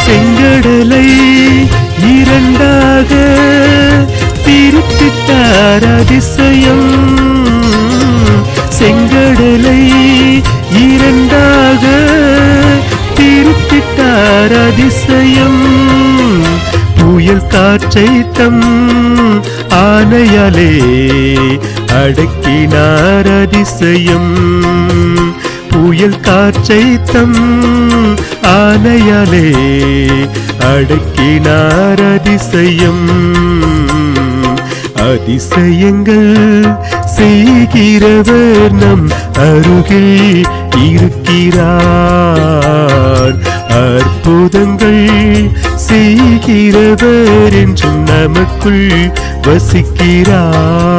செங்கடலை இரண்டாக பிரித்திட்டார் அதிசயம். செங்கடலை இரண்டாக பிரித்திட்டார் அதிசயம். புயல் காற்றை தம் ஆணையாலே அடக்கினார் அதிசயம். புயல் காற்றை தம் ஆணையாலே அடக்கினார் அதிசயம். அதிசயங்கள் செய்கிறவர் நம் அருகில் இருக்கிறார். அற்புதங்கள் செய்கிறவர் என்றும் நமக்குள் வசிக்கிறார்.